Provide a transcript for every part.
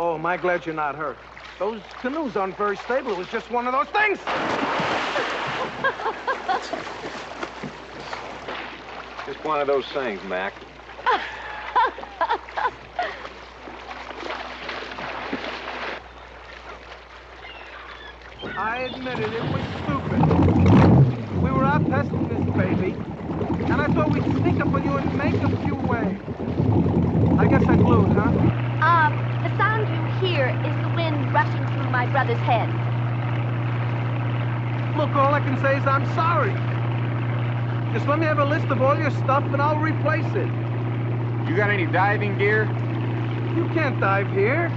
Oh, am I glad you're not hurt. Those canoes aren't very stable. It was just one of those things. Just one of those things, Mac. I admit it was stupid. We were out testing this baby, and I thought we'd sneak up on you and make a few waves. I guess I blew it, huh? The sound you hear is the wind rushing through my brother's head. Look, all I can say is I'm sorry. Just let me have a list of all your stuff, and I'll replace it. You got any diving gear? You can't dive here.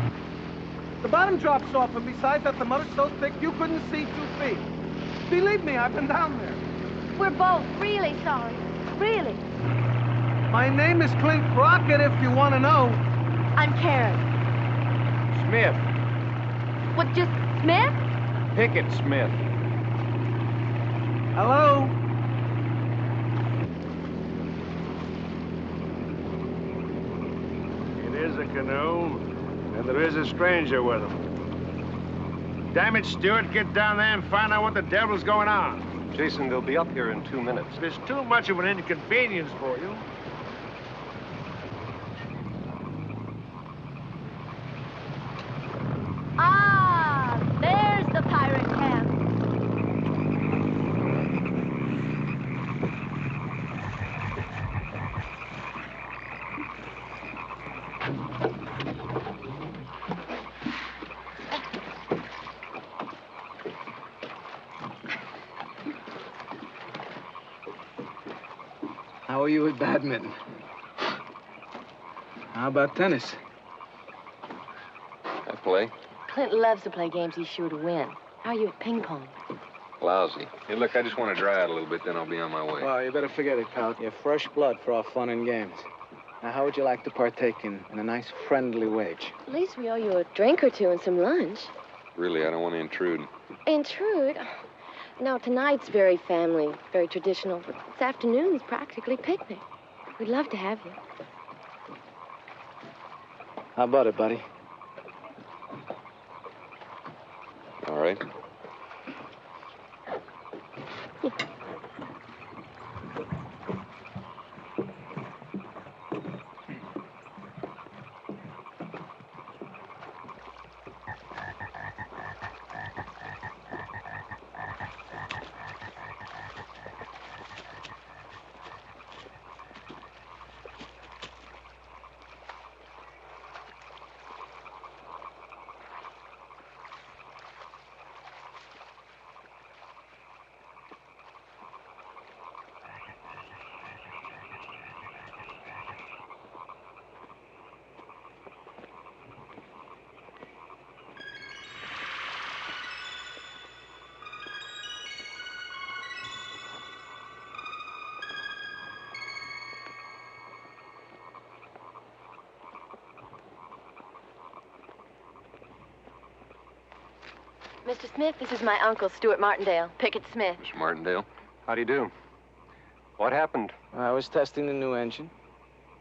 The bottom drops off, and besides that, the mud's so thick you couldn't see 2 feet. Believe me, I've been down there. We're both really sorry. Really. My name is Clint Crockett, if you want to know. I'm Karen. Smith. What, just Smith? Pickett Smith. Hello? It is a canoe, and there is a stranger with him. Damn it, Stewart, get down there and find out what the devil's going on. Jason, they'll be up here in 2 minutes. There's too much of an inconvenience for you. Ah, there's the pirate camp. How are you at badminton? How about tennis? I play. Clint loves to play games he's sure to win. How are you at ping pong? Lousy. Hey, look, I just want to dry out a little bit, then I'll be on my way. Well, you better forget it, pal. You're fresh blood for our fun and games. Now, how would you like to partake in a nice friendly wage? At least we owe you a drink or two and some lunch. Really, I don't want to intrude. Intrude? No, tonight's very family, very traditional, but this afternoon's practically picnic. We'd love to have you. How about it, buddy? All right. Mr. Smith, this is my uncle, Stuart Martindale, Pickett Smith. Mr. Martindale, how do you do? What happened? I was testing the new engine.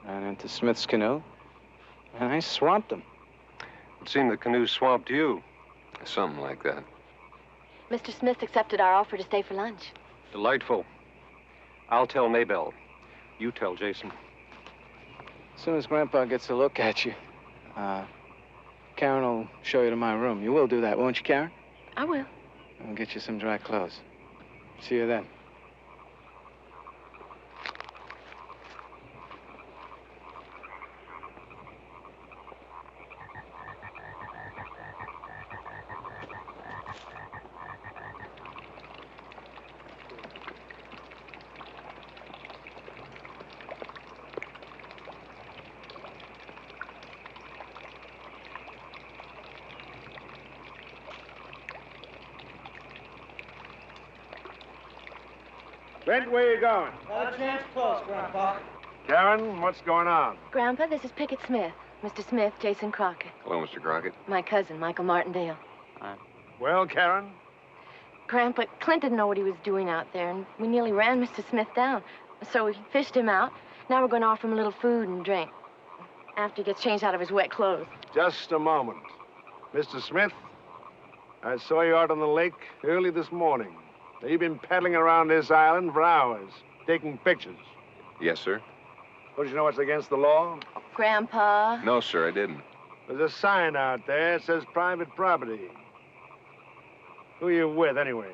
Ran into Smith's canoe, and I swamped him. It seemed the canoe swamped you. Something like that. Mr. Smith accepted our offer to stay for lunch. Delightful. I'll tell Maybelle. You tell Jason. As soon as Grandpa gets a look at you, Karen will show you to my room. You will do that, won't you, Karen? I will. I'll get you some dry clothes. See you then. Brent, where you going? Got a chance close, Grandpa. Karen, what's going on? Grandpa, this is Pickett Smith. Mr. Smith, Jason Crockett. Hello, Mr. Crockett. My cousin, Michael Martindale. Well, Karen? Grandpa, Clint didn't know what he was doing out there, and we nearly ran Mr. Smith down. So we fished him out. Now we're going to offer him a little food and drink after he gets changed out of his wet clothes. Just a moment. Mr. Smith, I saw you out on the lake early this morning. Now, you've been paddling around this island for hours, taking pictures. Yes, sir. Don't you know what's against the law? Grandpa. No, sir, I didn't. There's a sign out there that says private property. Who are you with, anyway?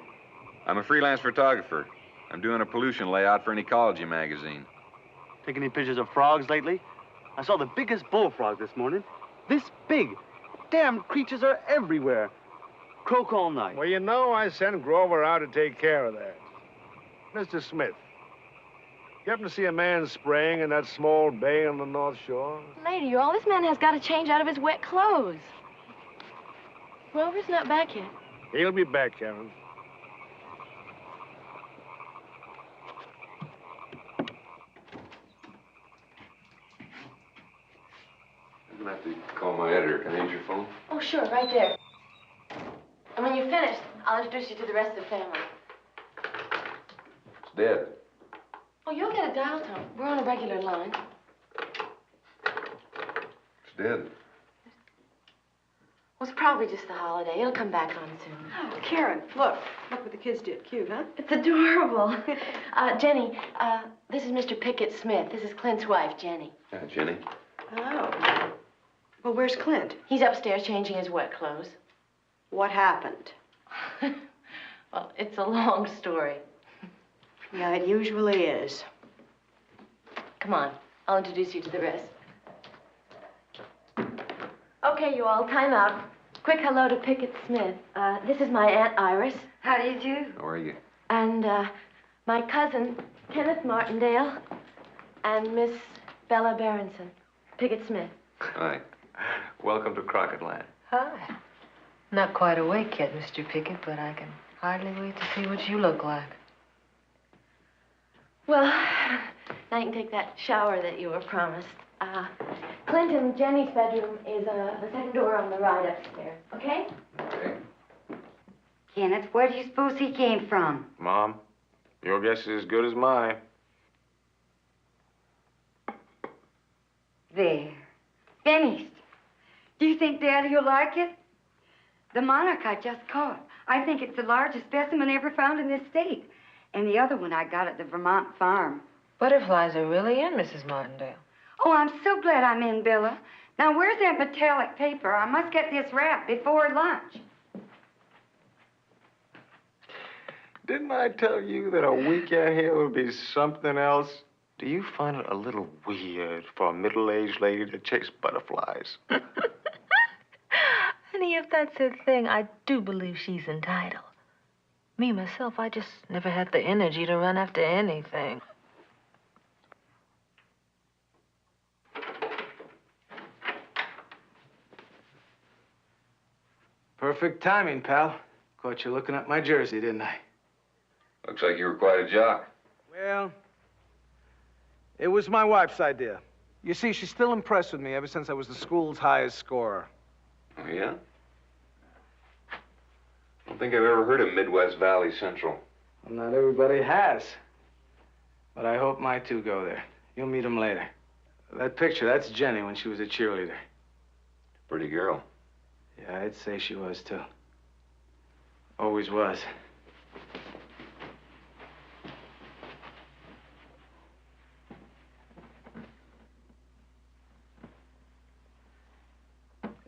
I'm a freelance photographer. I'm doing a pollution layout for an ecology magazine. Taking any pictures of frogs lately? I saw the biggest bullfrog this morning. This big. Damn creatures are everywhere. Croak all night. Well, you know, I sent Grover out to take care of that. Mr. Smith, you happen to see a man spraying in that small bay on the North Shore? Lady, all this man has got to change out of his wet clothes. Grover's not back yet. He'll be back, Karen. I'm gonna have to call my editor. Can I use your phone? Oh, sure, right there. And when you're finished, I'll introduce you to the rest of the family. It's dead. Oh, you'll get a dial tone. We're on a regular line. It's dead. Well, it's probably just the holiday. It'll come back on soon. Oh, Karen, look what the kids did. Cute, huh? It's adorable. Jenny, this is Mr. Pickett Smith. This is Clint's wife, Jenny. Jenny. Oh. Well, where's Clint? He's upstairs changing his wet clothes. What happened? Well, it's a long story. Yeah, it usually is. Come on, I'll introduce you to the rest. Okay, you all, time out. Quick hello to Pickett Smith. This is my Aunt Iris. How do you do? How are you? And my cousin, Kenneth Martindale, and Miss Bella Berenson. Pickett Smith. Hi. Welcome to Crockett Land. Hi. Not quite awake yet, Mr. Pickett, but I can hardly wait to see what you look like. Well, now you can take that shower that you were promised. Clint and Jenny's bedroom is the second door on the right upstairs, okay? Okay. Kenneth, where do you suppose he came from? Mom, your guess is as good as mine. There. Finished. Do you think Daddy will like it? The monarch I just caught. I think it's the largest specimen ever found in this state. And the other one I got at the Vermont farm. Butterflies are really in, Mrs. Martindale. Oh, I'm so glad I'm in, Bella. Now, where's that metallic paper? I must get this wrapped before lunch. Didn't I tell you that a weekend here would be something else? Do you find it a little weird for a middle-aged lady to chase butterflies? Honey, if that's her thing, I do believe she's entitled. Me, myself, I just never had the energy to run after anything. Perfect timing, pal. Caught you looking at my jersey, didn't I? Looks like you were quite a jock. Well, it was my wife's idea. You see, she's still impressed with me ever since I was the school's highest scorer. Oh, yeah? I don't think I've ever heard of Midwest Valley Central. Well, not everybody has. But I hope my two go there. You'll meet them later. That picture, that's Jenny when she was a cheerleader. Pretty girl. Yeah, I'd say she was, too. Always was.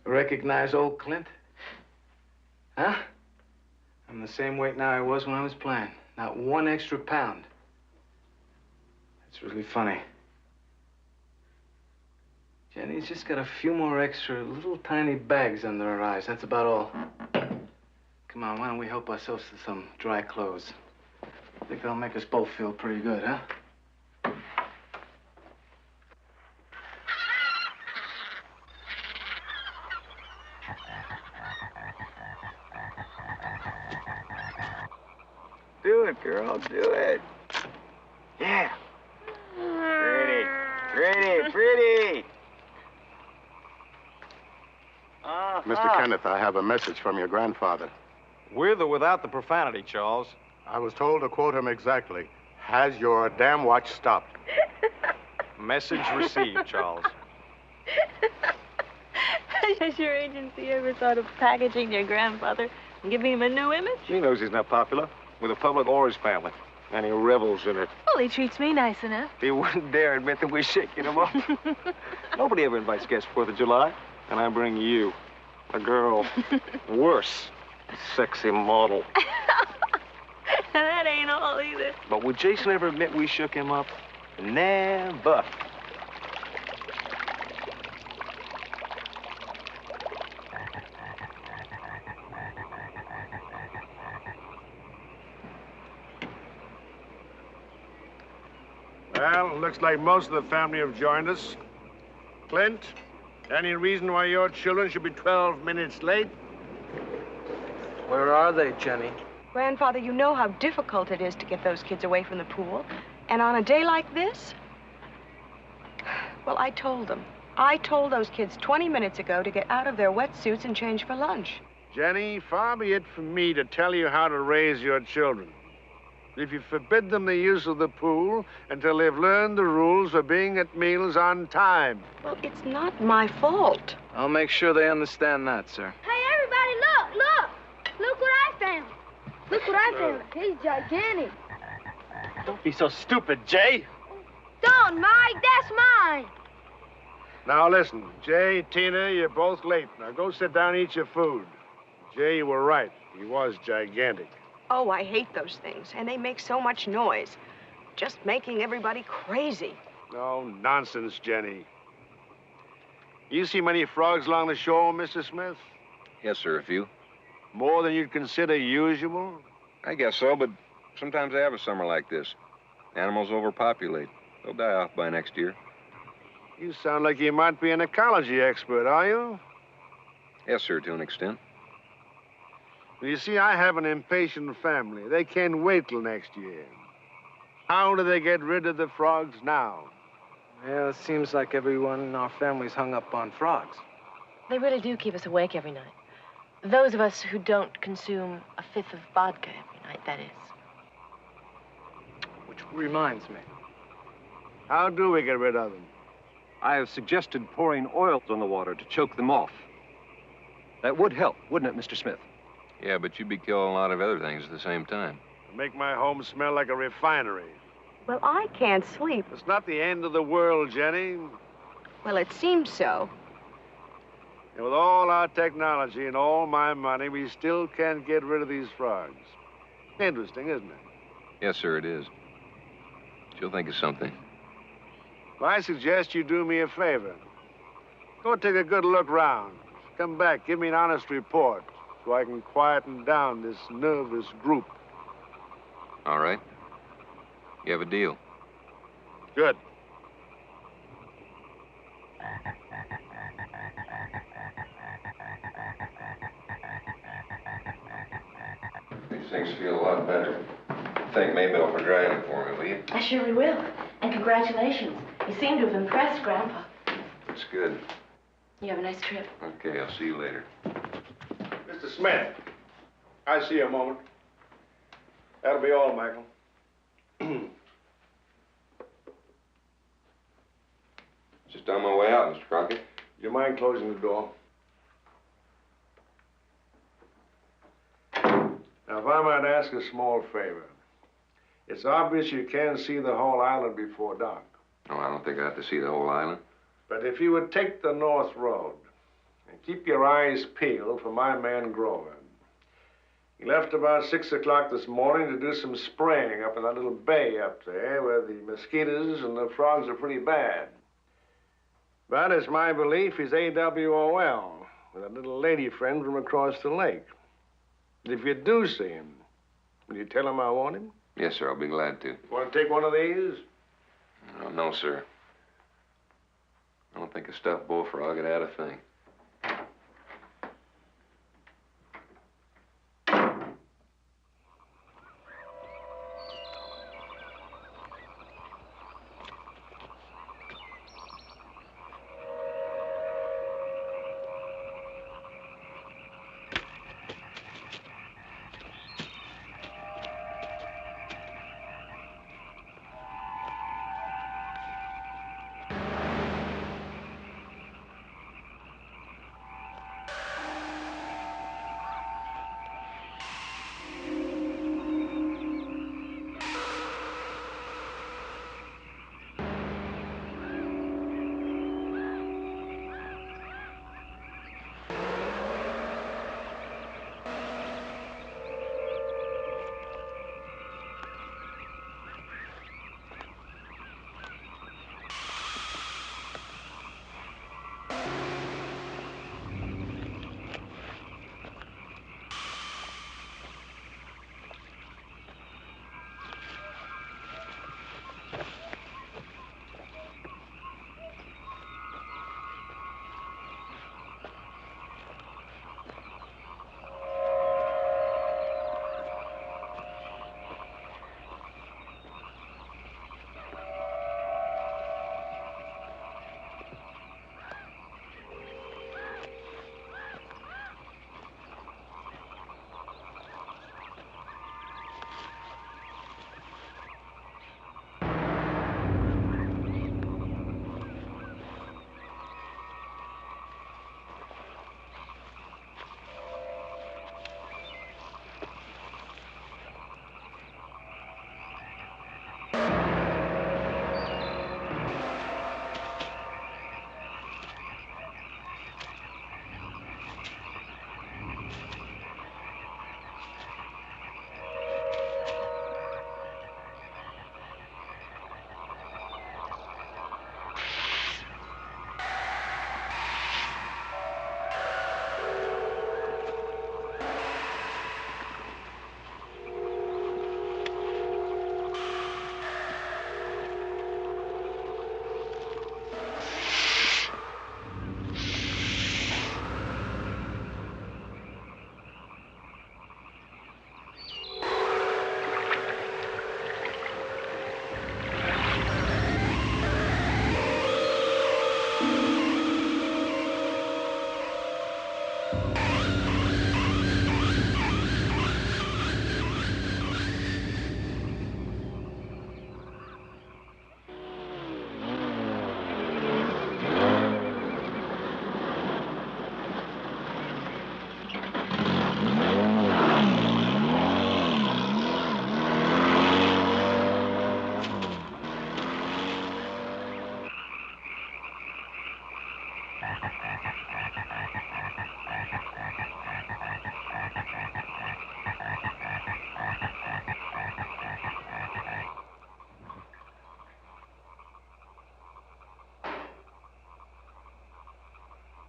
Recognize old Clint? Huh? I'm the same weight now I was when I was playing. Not one extra pound. It's really funny. Jenny's just got a few more extra little tiny bags under her eyes. That's about all. Come on, why don't we help ourselves to some dry clothes? I think that'll make us both feel pretty good, huh? Do it, girl, do it. Yeah. Pretty, pretty, pretty. Mr. Kenneth, I have a message from your grandfather. With or without the profanity, Charles? I was told to quote him exactly. Has your damn watch stopped? Message received, Charles. Has your agency ever thought of packaging your grandfather and giving him a new image? He knows he's not popular with the public or his family, and he revels in it. Well, he treats me nice enough. He wouldn't dare admit that we're shaking him up. Nobody ever invites guests 4th of July, and I bring you, a girl, worse, sexy model. That ain't all either. But would Jason ever admit we shook him up? Never. Well, looks like most of the family have joined us. Clint, any reason why your children should be 12 minutes late? Where are they, Jenny? Grandfather, you know how difficult it is to get those kids away from the pool. And on a day like this? Well, I told them. I told those kids 20 minutes ago to get out of their wetsuits and change for lunch. Jenny, far be it from me to tell you how to raise your children. If you forbid them the use of the pool until they've learned the rules for being at meals on time. Well, it's not my fault. I'll make sure they understand that, sir. Hey, everybody, look! Look what I found. Look what I found. He's gigantic. Don't be so stupid, Jay. Don't, Mike. That's mine. Now listen, Jay, Tina, you're both late. Now go sit down and eat your food. Jay, you were right. He was gigantic. Oh, I hate those things, and they make so much noise. Just making everybody crazy. No nonsense, Jenny. You see many frogs along the shore, Mr. Smith? Yes, sir, a few. More than you'd consider usual? I guess so, but sometimes they have a summer like this. Animals overpopulate. They'll die off by next year. You sound like you might be an ecology expert, are you? Yes, sir, to an extent. Well, you see, I have an impatient family. They can't wait till next year. How do they get rid of the frogs now? Yeah, it seems like everyone in our family's hung up on frogs. They really do keep us awake every night. Those of us who don't consume a fifth of vodka every night, that is. Which reminds me. How do we get rid of them? I have suggested pouring oils on the water to choke them off. That would help, wouldn't it, Mr. Smith? Yeah, but you'd be killing a lot of other things at the same time. Make my home smell like a refinery. Well, I can't sleep. It's not the end of the world, Jenny. Well, it seems so. And with all our technology and all my money, we still can't get rid of these frogs. Interesting, isn't it? Yes, sir, it is. She'll think of something. Well, I suggest you do me a favor. Go take a good look round. Come back, give me an honest report, so I can quieten down this nervous group. All right. You have a deal. Good. These things feel a lot better. Thank Maybelle for drying it for me, will you? I surely will. And congratulations. You seem to have impressed Grandpa. That's good. You have a nice trip. Okay, I'll see you later. Mr. Smith, I see you a moment. That'll be all, Michael. Just on my way out, Mr. Crockett. Do you mind closing the door? Now, if I might ask a small favor. It's obvious you can't see the whole island before dark. Oh, I don't think I have to see the whole island. But if you would take the North Road and keep your eyes peeled for my man Grover. He left about 6 o'clock this morning to do some spraying up in that little bay up there where the mosquitoes and the frogs are pretty bad. But it's my belief he's AWOL with a little lady friend from across the lake. And if you do see him, will you tell him I want him? Yes, sir, I'll be glad to. Want to take one of these? Oh, no, sir. I don't think a stuffed bullfrog would add a thing.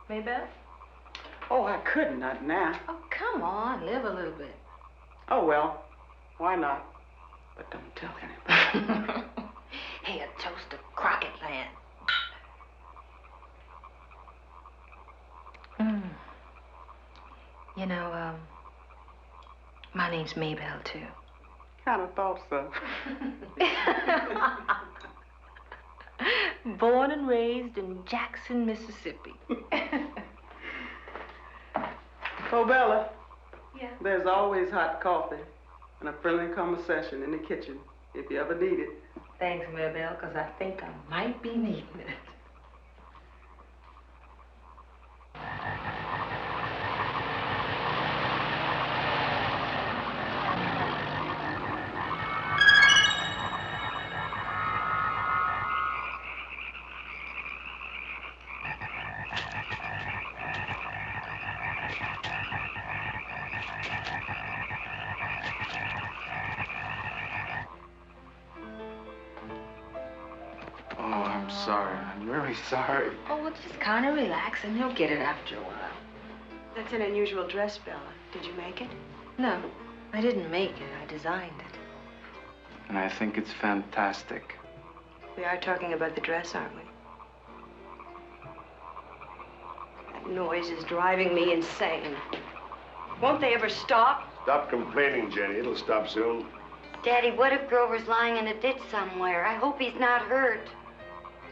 Maybelle? Oh, I couldn't, not now. Oh, come on, live a little bit. Oh, well, why not? But don't tell anybody. Hey, a toast to Crockett Land. You know, my name's Maybelle, too. Kind of thought so. Born and raised in Jackson, Mississippi. Oh, Bella. Yeah? There's always hot coffee and a friendly conversation in the kitchen if you ever need it. Thanks, Maybelle, because I think I might be needing it. I'm sorry. I'm really sorry. Oh, well, just kind of relax and you'll get it after a while. That's an unusual dress, Bella. Did you make it? No, I didn't make it. I designed it. And I think it's fantastic. We are talking about the dress, aren't we? That noise is driving me insane. Won't they ever stop? Stop complaining, Jenny. It'll stop soon. Daddy, what if Grover's lying in a ditch somewhere? I hope he's not hurt.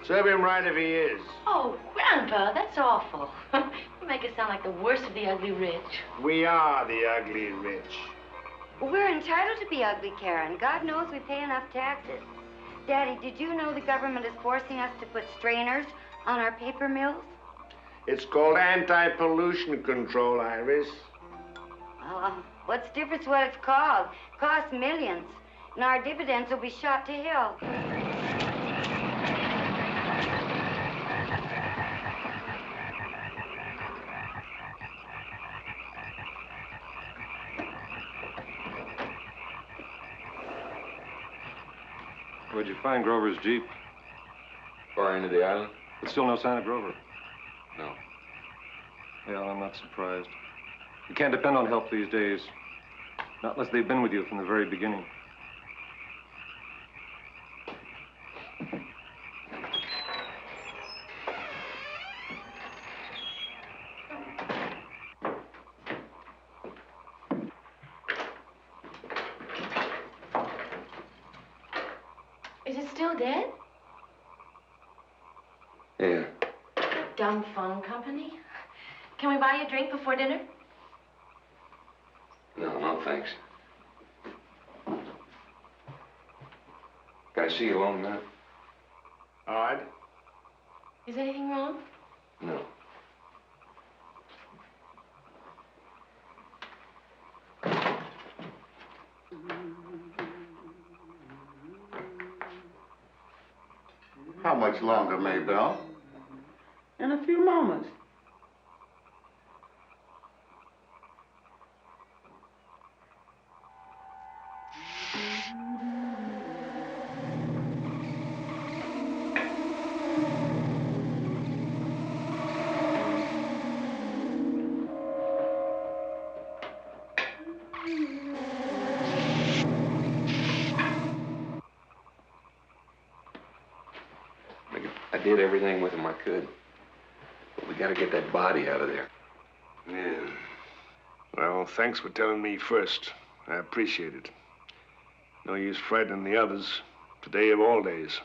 Serve him right if he is. Oh, Grandpa, that's awful. You make it sound like the worst of the ugly rich. We are the ugly rich. We're entitled to be ugly, Karen. God knows we pay enough taxes. Daddy, did you know the government is forcing us to put strainers on our paper mills? It's called anti-pollution control, Iris. What's the difference what it's called? It costs millions, and our dividends will be shot to hell. Where'd you find Grover's Jeep? Far into the island? But still no sign of Grover. No. Well, I'm not surprised. You can't depend on help these days. Not unless they've been with you from the very beginning. Is it still dead? Yeah. Dumb phone company. Can we buy you a drink before dinner? No, thanks. Can I see you alone a minute? All right. Is anything wrong? No. How much longer, Maybelle? In a few moments. I did everything with him I could. But we gotta get that body out of there. Yeah. Well, thanks for telling me first. I appreciate it. No use frightening the others. Today of all days.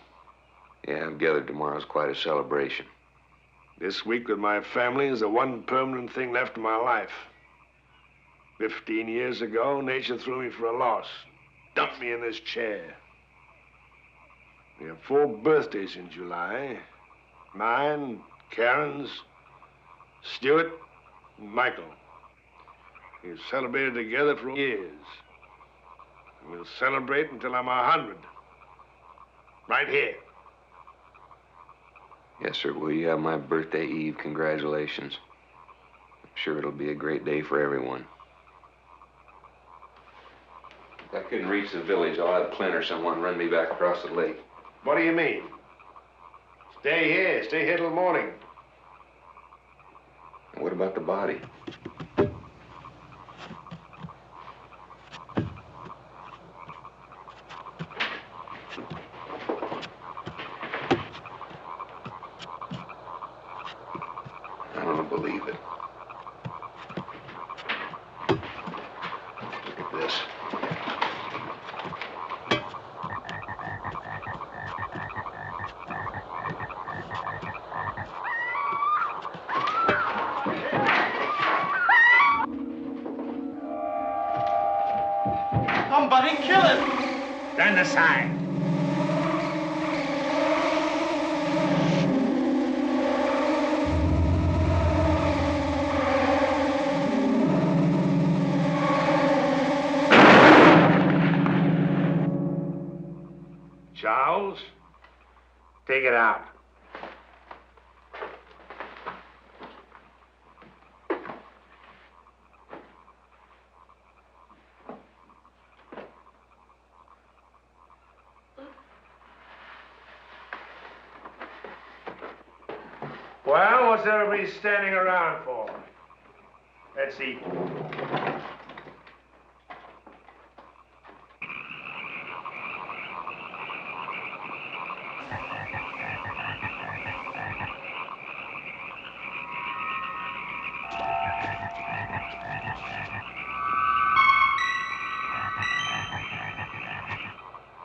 Yeah, I've gathered tomorrow's quite a celebration. This week with my family is the one permanent thing left in my life. 15 years ago, nature threw me for a loss. Dumped me in this chair. We have 4 birthdays in July. Mine, Karen's, Stuart, and Michael. We've celebrated together for years. And we'll celebrate until I'm 100. Right here. Yes, sir. Well, you have my birthday eve. Congratulations. I'm sure it'll be a great day for everyone. If I couldn't reach the village, I'll have Clint or someone run me back across the lake. What do you mean? Stay here till morning. about the body? I don't believe it. Look at this. Somebody kill him! Stand aside. Charles, take it out. Well, what's everybody standing around for? Let's eat.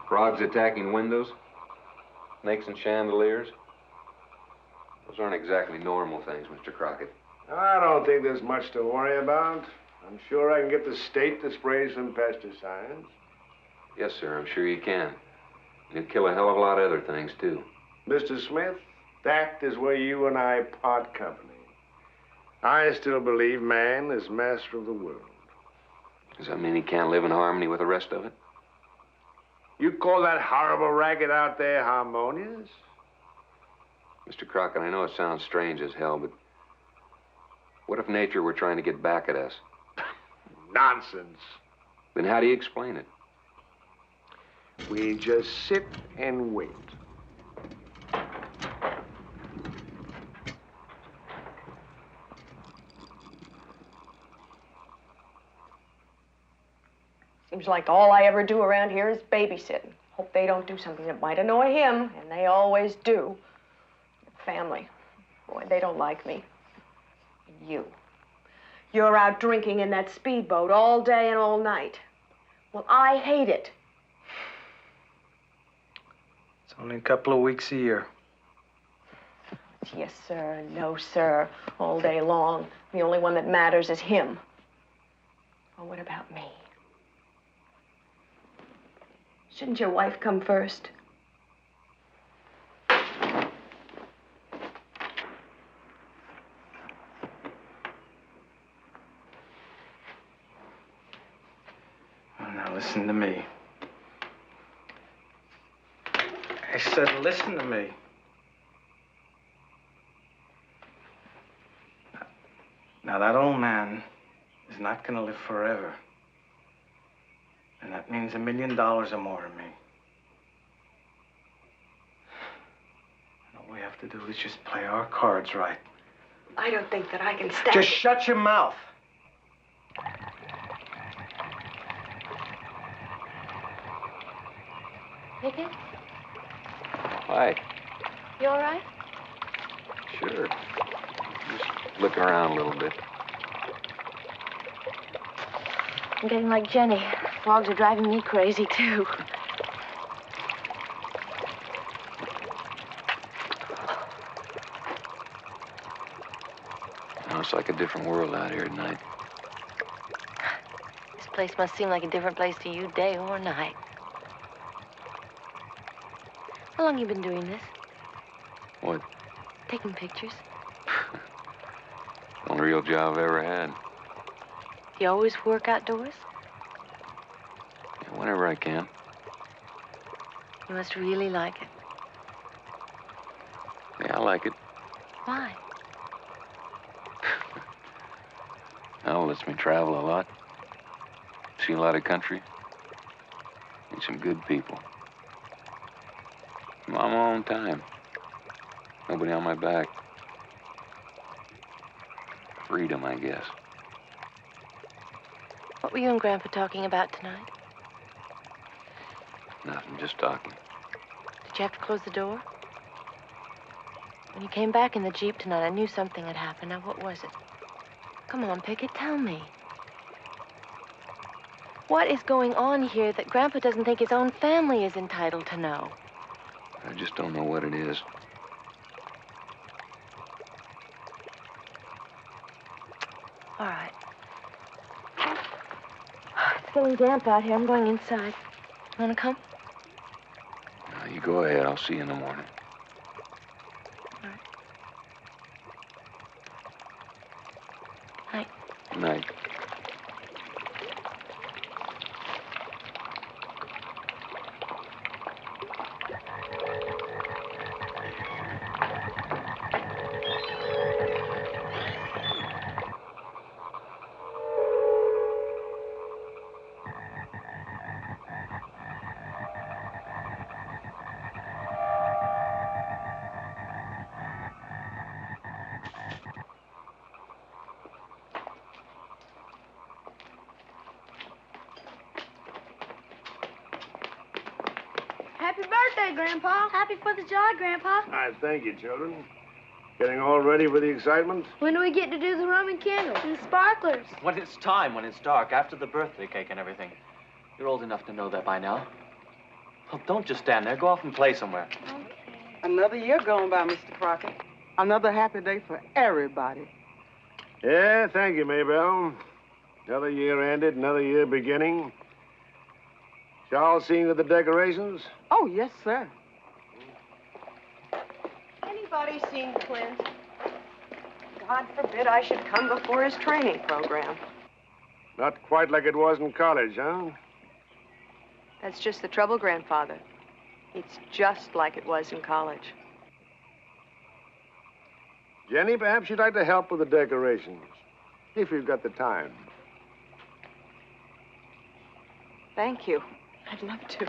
Frogs attacking windows? Snakes and chandeliers? Those aren't exactly normal things, Mr. Crockett. I don't think there's much to worry about. I'm sure I can get the state to spray some pesticides. Yes, sir, I'm sure you can. You'd kill a hell of a lot of other things, too. Mr. Smith, that is where you and I part company. I still believe man is master of the world. Does that mean he can't live in harmony with the rest of it? You call that horrible racket out there harmonious? Mr. Crockett, I know it sounds strange as hell, but what if nature were trying to get back at us? Nonsense. Then how do you explain it? We just sit and wait. Seems like all I ever do around here is babysitting. Hope they don't do something that might annoy him, and they always do. Family. Boy, they don't like me. And you. You're out drinking in that speedboat all day and all night. Well, I hate it. It's only a couple of weeks a year. Yes, sir. No, sir. All day long. The only one that matters is him. Well, what about me? Shouldn't your wife come first? Oh, now listen to me. I said listen to me. Now that old man is not gonna live forever. And that means $1 million or more to me. And all we have to do is just play our cards right. I don't think that I can stand Just shut your mouth. Pickett, Hi. you all right? Sure. Just looking around a little bit. I'm getting like Jenny. Frogs are driving me crazy, too. Oh, it's like a different world out here at night. This place must seem like a different place to you, day or night. How long you been doing this? What? Taking pictures? Only real job I've ever had. Do you always work outdoors? Yeah, whenever I can. You must really like it. Yeah, I like it. Why? Well, it lets me travel a lot. See a lot of country. Meet some good people. I'm on my own time. Nobody on my back. freedom, I guess. What were you and Grandpa talking about tonight? Nothing, just talking. Did you have to close the door? When you came back in the Jeep tonight, I knew something had happened. Now, what was it? Come on, Pickett, tell me. What is going on here that Grandpa doesn't think his own family is entitled to know? I just don't know what it is. All right. It's getting damp out here. I'm going inside. You want to come? No, you go ahead. I'll see you in the morning. All right. Night. Good night. Happy birthday, Grandpa. Happy 4th of July, Grandpa. I thank you, children. Getting all ready for the excitement? When do we get to do the Roman candles and the sparklers? When it's time, when it's dark, after the birthday cake and everything. You're old enough to know that by now. Well, don't just stand there. Go off and play somewhere. Okay. Another year going by, Mr. Crockett. Another happy day for everybody. Yeah, thank you, Maybelle. Another year ended, another year beginning. Y'all seen to the decorations? Oh, yes, sir. Anybody seen Clint? God forbid I should come before his training program. Not quite like it was in college, huh? That's just the trouble, Grandfather. It's just like it was in college. Jenny, perhaps you'd like to help with the decorations, if you've got the time. Thank you. I'd love to.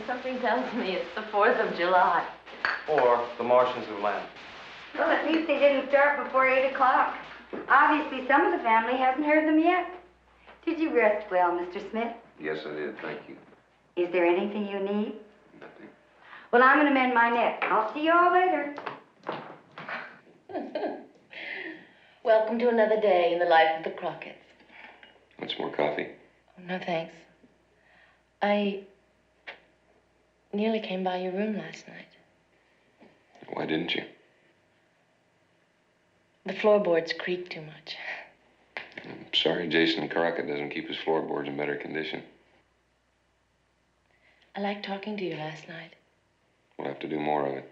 Something tells me it's the 4th of July. Or the Martians have landed. Well, at least they didn't start before 8 o'clock. Obviously, some of the family hasn't heard them yet. Did you rest well, Mr. Smith? Yes, I did. Thank you. Is there anything you need? Nothing. Well, I'm going to mend my net. I'll see you all later. Welcome to another day in the life of the Crockett's. Want some more coffee? No, thanks. I nearly came by your room last night. Why didn't you? The floorboards creak too much. I'm sorry Jason Crockett doesn't keep his floorboards in better condition. I liked talking to you last night. We'll have to do more of it.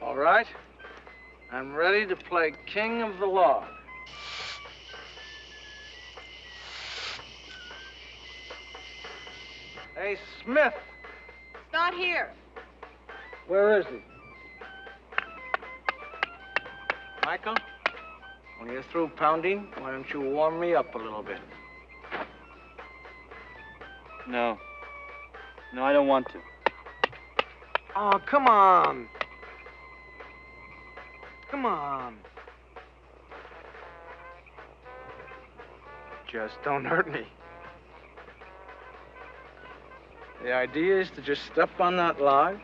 All right. I'm ready to play king of the log. Hey, Smith. It's not here. Where is he? Michael, when you're through pounding, why don't you warm me up a little bit? No. No, I don't want to. Oh, come on. Come on. Just don't hurt me. The idea is to just step on that log,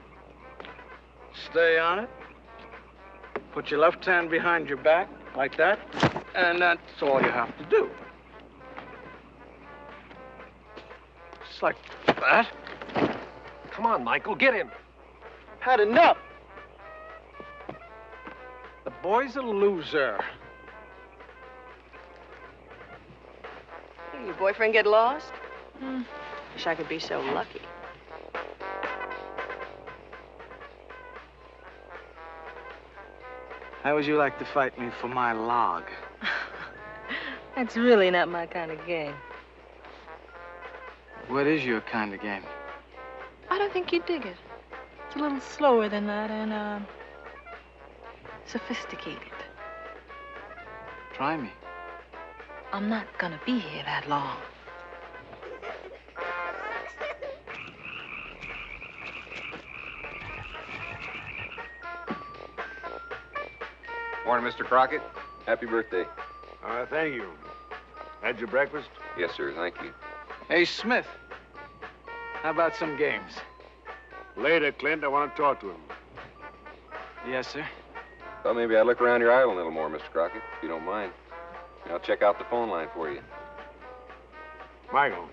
stay on it, put your left hand behind your back, like that, and that's all you have to do. Just like that. Come on, Michael, get him. Had enough. The boy's a loser. Did your boyfriend get lost? Wish I could be so lucky. How would you like to fight me for my log? That's really not my kind of game. What is your kind of game? I don't think you'd dig it. It's a little slower than that and, sophisticated. Try me. I'm not gonna be here that long. Morning, Mr. Crockett. Happy birthday. Thank you. Had your breakfast? Yes, sir. Thank you. Hey, Smith. How about some games? Later, Clint. I want to talk to him. Yes, sir. Well, maybe I'd look around your island a little more, Mr. Crockett, if you don't mind. I'll check out the phone line for you. Michael,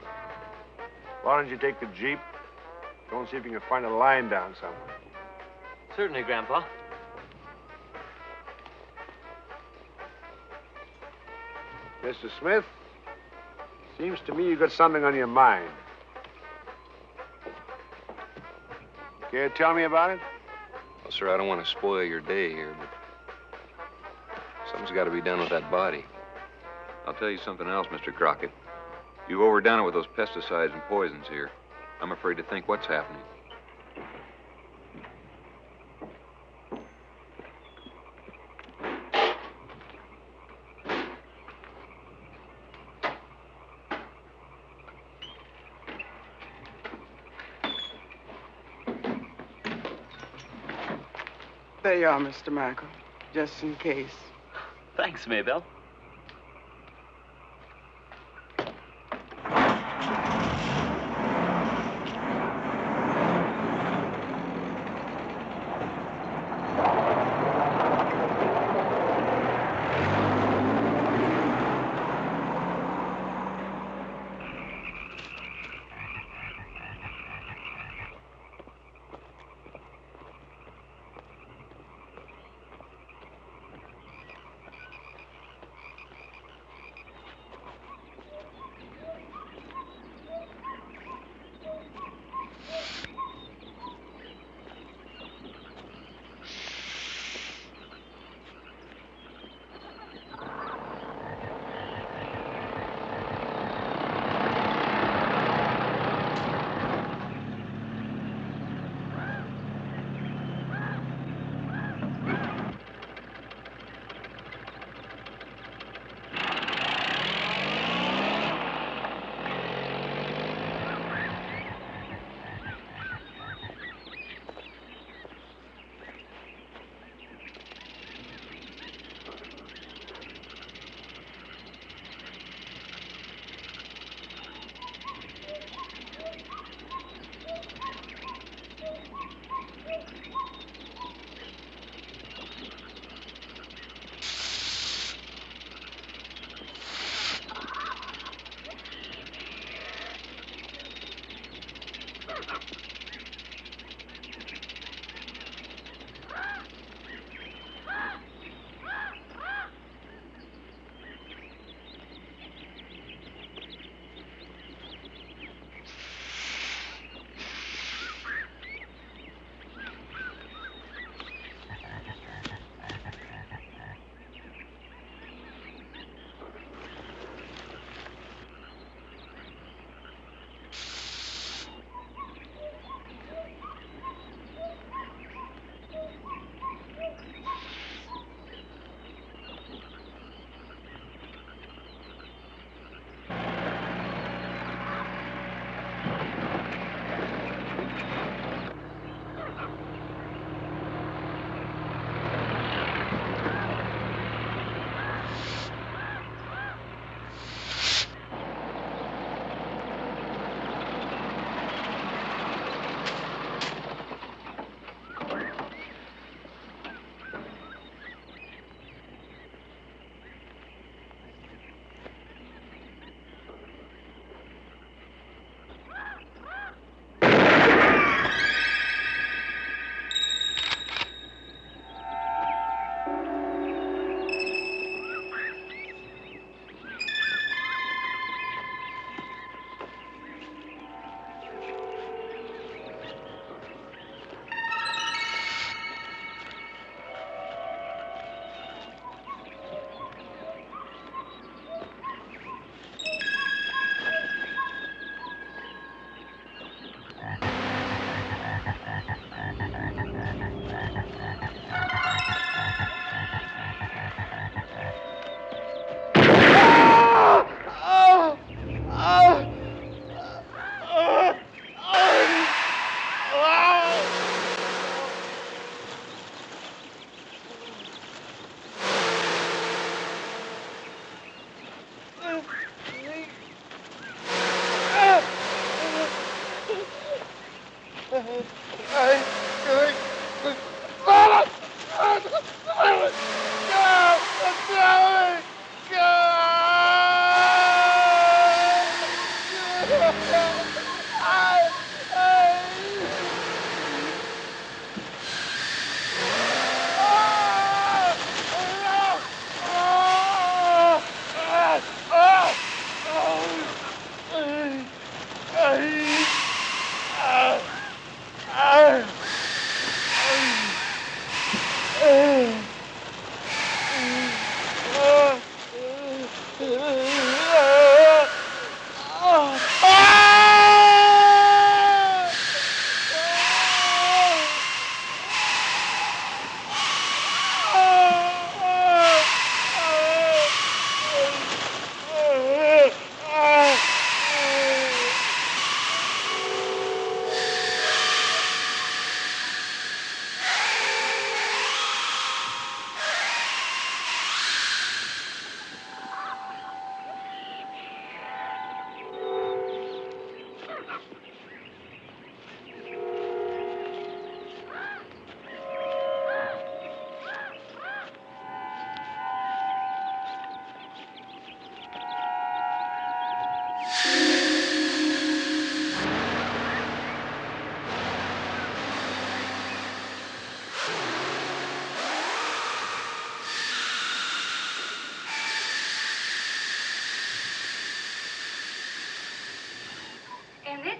why don't you take the Jeep? Go and see if you can find a line down somewhere. Certainly, Grandpa. Mr. Smith, seems to me you got something on your mind. Care to tell me about it? Well, sir, I don't want to spoil your day here, but something's got to be done with that body. I'll tell you something else, Mr. Crockett. You've overdone it with those pesticides and poisons here. I'm afraid to think what's happening. There you are, Mr. Michael, just in case. Thanks, Maybelle.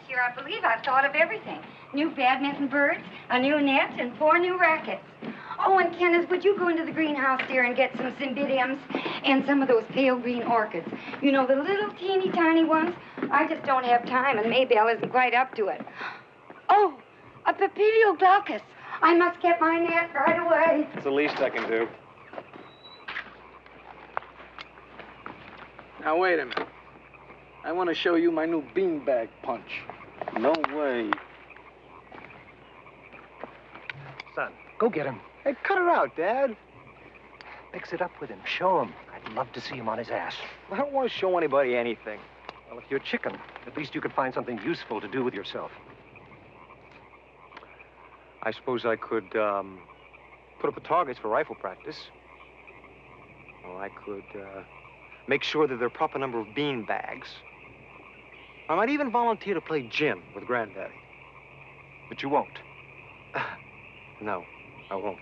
year, I believe I've thought of everything. New badminton birds, a new net, and 4 new rackets. Oh, and Kenneth, would you go into the greenhouse, dear, and get some cymbidiums and some of those pale green orchids? You know, the little teeny tiny ones? I just don't have time, and Maybelle isn't quite up to it. Oh, a papilioglaucus. I must get my net right away. It's the least I can do. Now, wait a minute. I want to show you my new beanbag punch. No way. Son, go get him. Hey, cut her out, Dad. Mix it up with him. Show him. I'd love to see him on his ass. I don't want to show anybody anything. Well, if you're chicken, at least you could find something useful to do with yourself. I suppose I could, put up the targets for rifle practice. Or I could, make sure that there are a proper number of bean bags. I might even volunteer to play gin with Granddaddy. But you won't. No, I won't.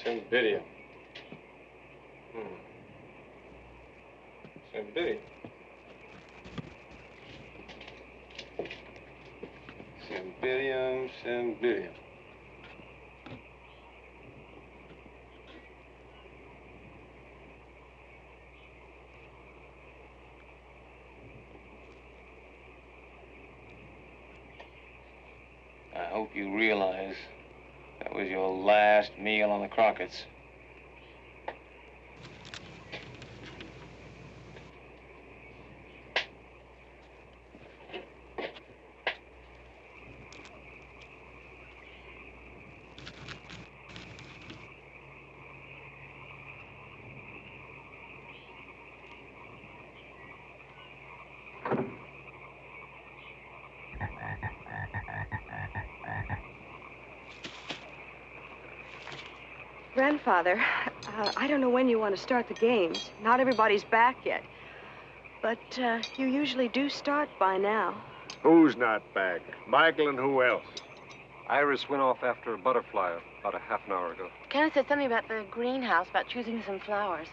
Cymbidium. Cymbidium. Cymbidium. I hope you realize that was your last meal on the Crockett's. Grandfather, I don't know when you want to start the games. Not everybody's back yet. But you usually do start by now. Who's not back? Michael and who else? Iris went off after a butterfly about a half an hour ago. Kenneth said something about the greenhouse, about choosing some flowers.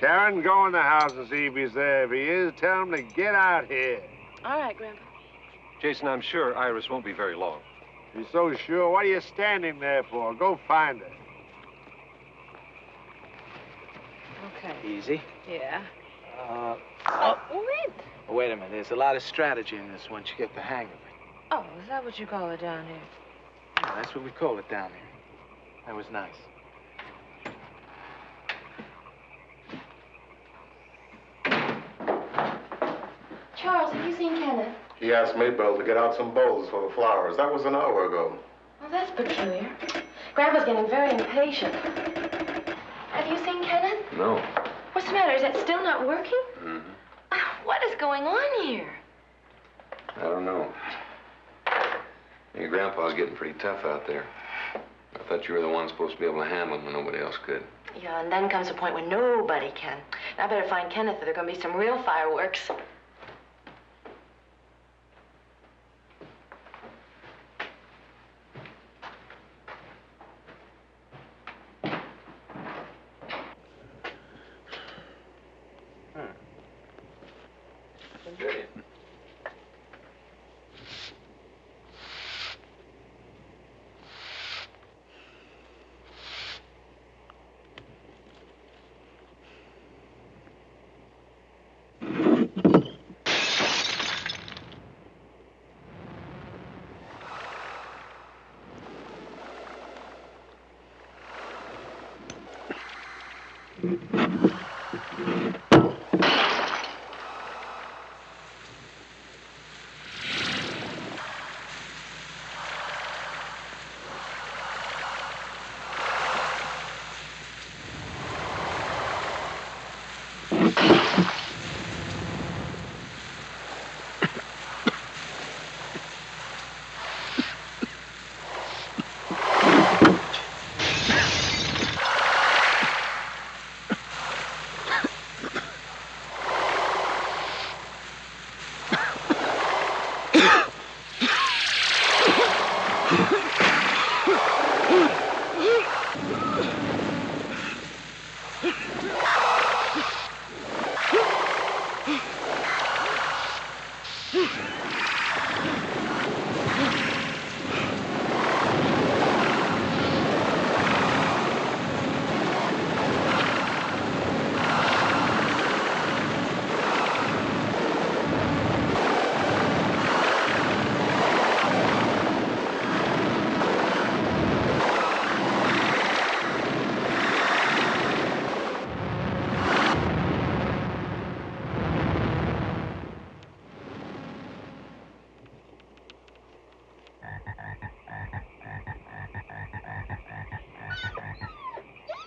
Karen, go in the house and see if he's there. If he is, tell him to get out here. All right, Grandpa. Jason, I'm sure Iris won't be very long. If you're so sure, what are you standing there for? Go find her. Okay. Easy. Yeah. Wait a minute. There's a lot of strategy in this once you get the hang of it. Oh, is that what you call it down here? Yeah, that's what we call it down here. That was nice. Charles, have you seen Kenneth? He asked Maybelle to get out some bowls for the flowers. That was an hour ago. Well, that's peculiar. Grandpa's getting very impatient. Have you seen Kenneth? No. What's the matter? Is it still not working? Mm-hmm. What is going on here? I don't know. Your grandpa's getting pretty tough out there. I thought you were the one supposed to be able to handle him when nobody else could. Yeah, and then comes a point when nobody can. And I better find Kenneth or there are going to be some real fireworks.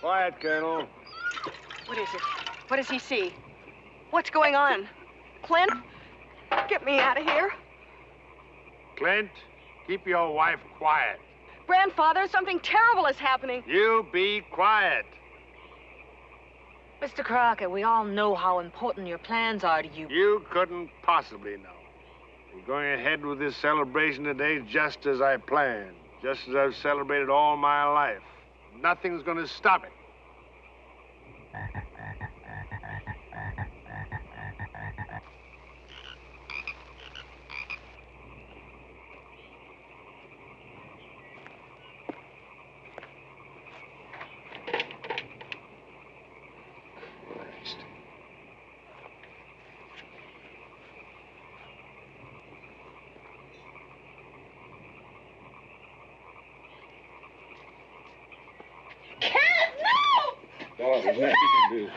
Quiet, Colonel. What is it? What does he see? What's going on? Clint? Get me out of here. Clint, keep your wife quiet. Grandfather, something terrible is happening. You be quiet. Mr. Crockett, we all know how important your plans are to you. You couldn't possibly know. We're going ahead with this celebration today just as I planned, just as I've celebrated all my life. Nothing's going to stop it. Oh, there's nothing you can do.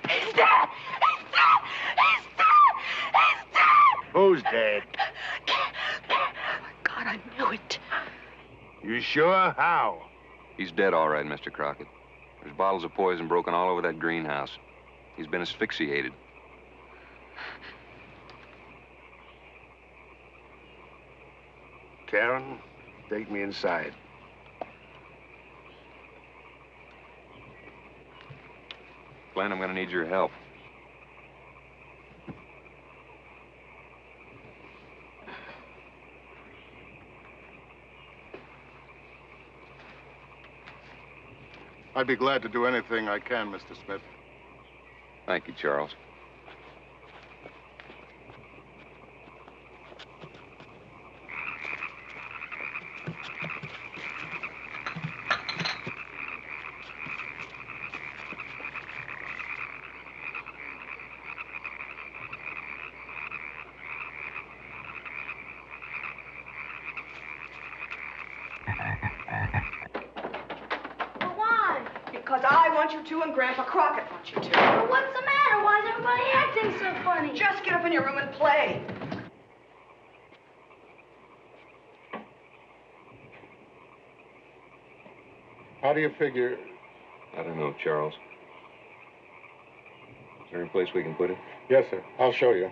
He's dead! He's dead! He's dead! He's dead! Who's dead? God, I knew it. You sure? How? He's dead, all right, Mr. Crockett. There's bottles of poison broken all over that greenhouse. He's been asphyxiated. Karen, take me inside. Glenn, I'm going to need your help. I'd be glad to do anything I can, Mr. Smith. Thank you, Charles. Because I want you to and Grandpa Crockett wants you to. Well, what's the matter? Why is everybody acting so funny? Just get up in your room and play. How do you figure? I don't know, Charles. Is there any place we can put it? Yes, sir. I'll show you.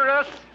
Iris!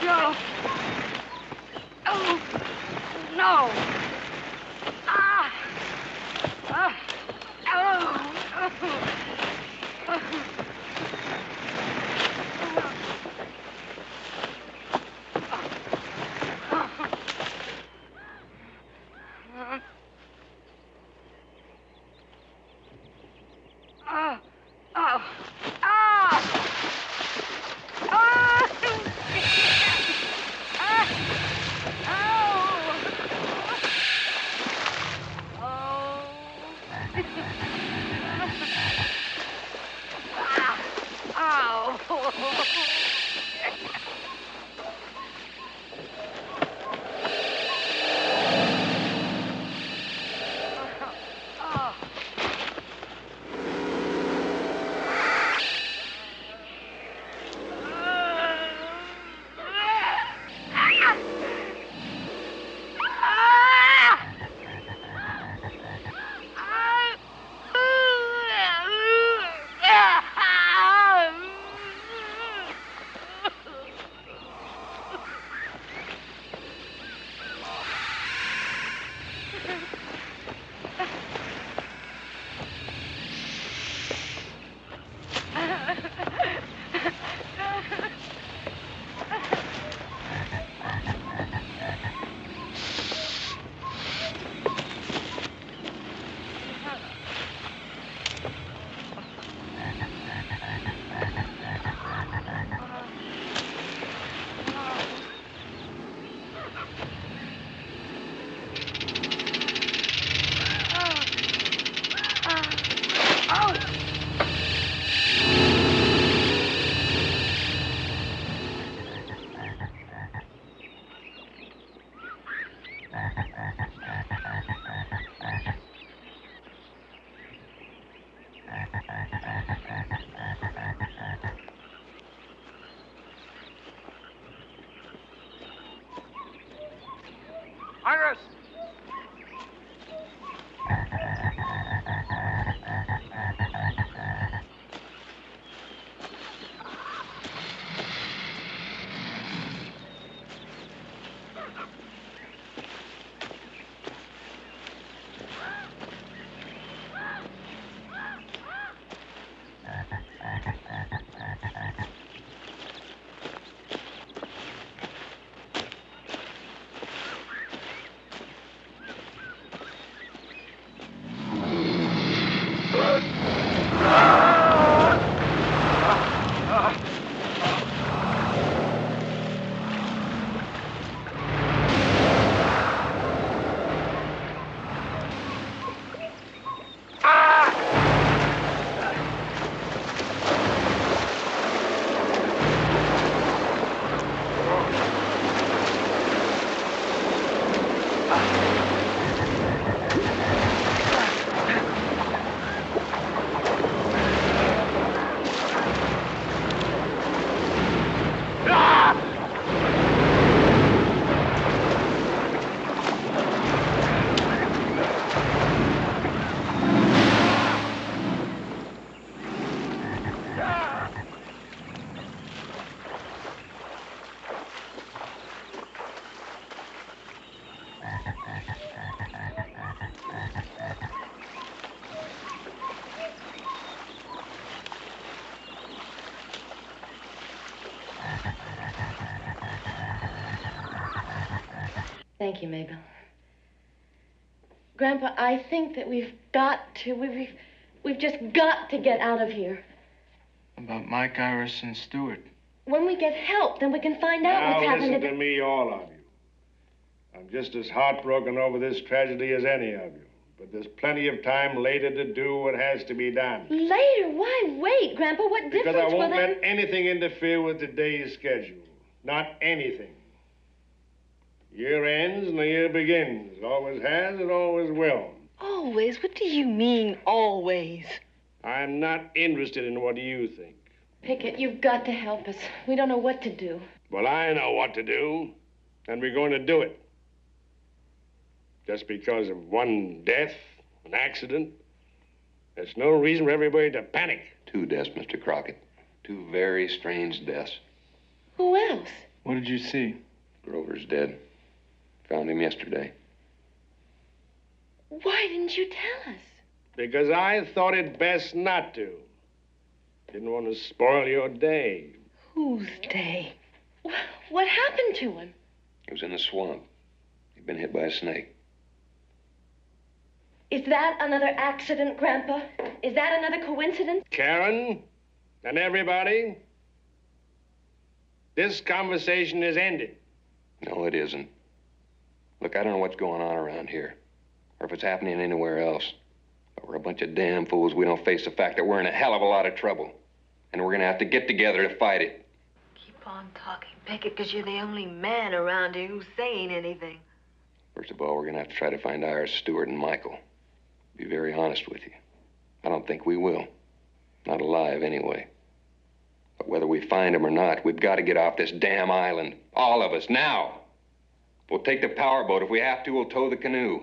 No. Oh, no. Ah. Ah. Iris! Thank you, Mabel. Grandpa, I think that we've just got to get out of here. About Mike, Iris, and Stewart. When we get help, then we can find out what's Now happened listen to me, all of you. I'm just as heartbroken over this tragedy as any of you. But there's plenty of time later to do what has to be done. Later? Why wait, Grandpa? What difference Because I won't will that... let anything interfere with today's schedule. Not anything. Year ends and the year begins. It always has, it always will. Always? What do you mean, always? I'm not interested in what you think. Pickett, you've got to help us. We don't know what to do. Well, I know what to do, and we're going to do it. Just because of one death, an accident, there's no reason for everybody to panic. 2 deaths, Mr. Crockett. 2 very strange deaths. Who else? What did you see? Grover's dead. Found him yesterday. Why didn't you tell us? Because I thought it best not to. Didn't want to spoil your day. Whose day? What happened to him? He was in the swamp. He'd been hit by a snake. Is that another accident, Grandpa? Is that another coincidence? Karen and everybody, this conversation is ended. No, it isn't. Look, I don't know what's going on around here, or if it's happening anywhere else. But we're a bunch of damn fools. We don't face the fact that we're in a hell of a lot of trouble. And we're gonna have to get together to fight it. Keep on talking, Pickett, because you're the only man around here who's saying anything. First of all, we're gonna have to try to find Iris, Stewart, and Michael. Be very honest with you. I don't think we will. Not alive, anyway. But whether we find them or not, we've got to get off this damn island. All of us, now. We'll take the powerboat. If we have to, we'll tow the canoe.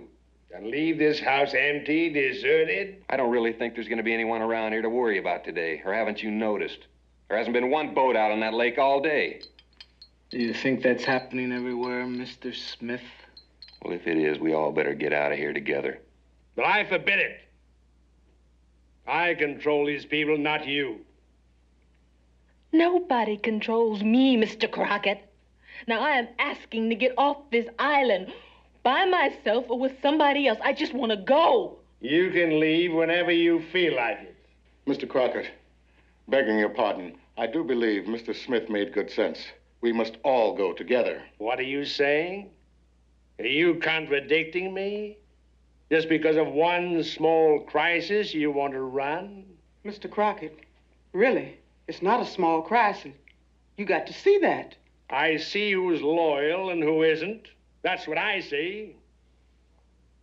And leave this house empty, deserted? I don't really think there's going to be anyone around here to worry about today. Or haven't you noticed? There hasn't been one boat out on that lake all day. Do you think that's happening everywhere, Mr. Smith? Well, if it is, we all better get out of here together. But I forbid it. I control these people, not you. Nobody controls me, Mr. Crockett. Now, I am asking to get off this island by myself or with somebody else. I just want to go. You can leave whenever you feel like it. Mr. Crockett, begging your pardon, I do believe Mr. Smith made good sense. We must all go together. What are you saying? Are you contradicting me? Just because of one small crisis, you want to run? Mr. Crockett, really, it's not a small crisis. You got to see that. I see who's loyal and who isn't. That's what I see.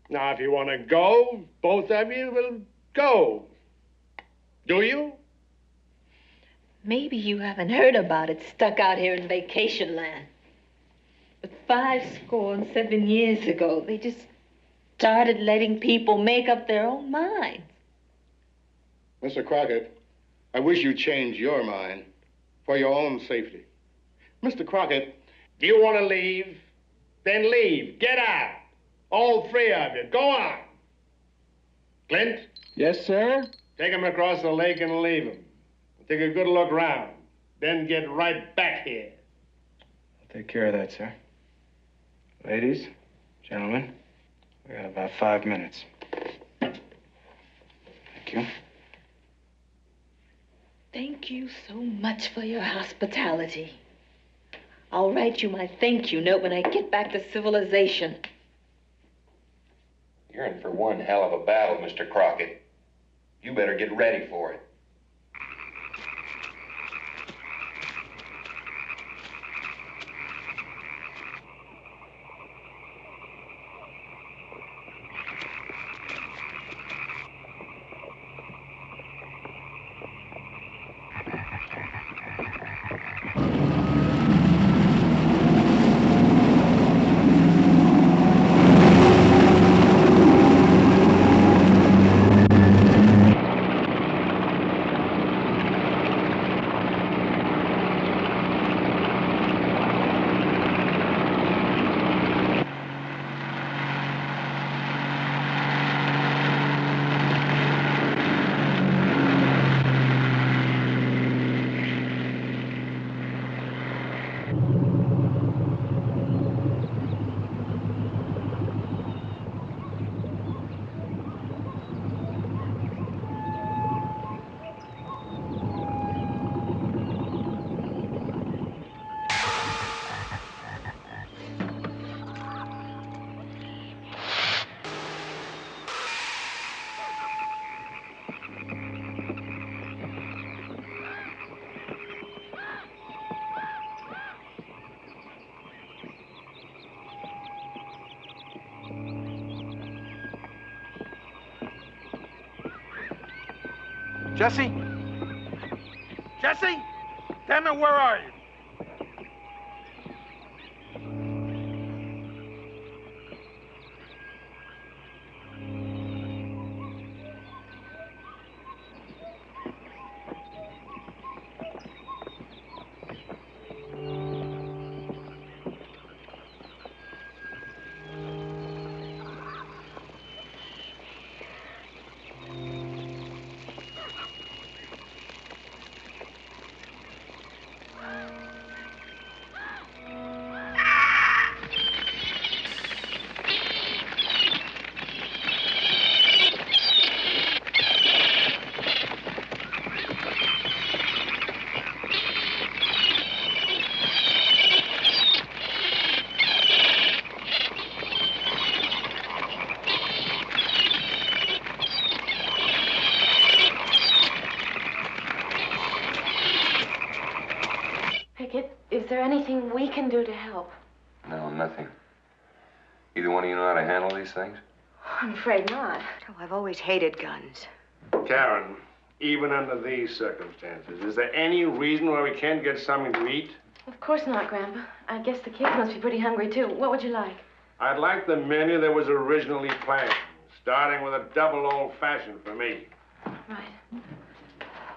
Now, if you want to go, both of you will go. Do you? Maybe you haven't heard about it stuck out here in vacation land. But 67 years ago, they just started letting people make up their own minds. Mr. Crockett, I wish you'd change your mind for your own safety. Mr. Crockett. Do you want to leave? Then leave. Get out. All 3 of you. Go on. Clint? Yes, sir? Take him across the lake and leave him. Take a good look round. Then get right back here. I'll take care of that, sir. Ladies, gentlemen, we got about 5 minutes. Thank you. Thank you so much for your hospitality. I'll write you my thank you note when I get back to civilization. You're in for one hell of a battle, Mr. Crockett. You better get ready for it. Jesse? Jesse? Damn it, where are you? Is there anything we can do to help? No, nothing. Either one of you know how to handle these things? I'm afraid not. Oh, I've always hated guns. Karen, even under these circumstances, is there any reason why we can't get something to eat? Of course not, Grandpa. I guess the kids must be pretty hungry, too. What would you like? I'd like the menu that was originally planned, starting with a double old-fashioned for me. Right.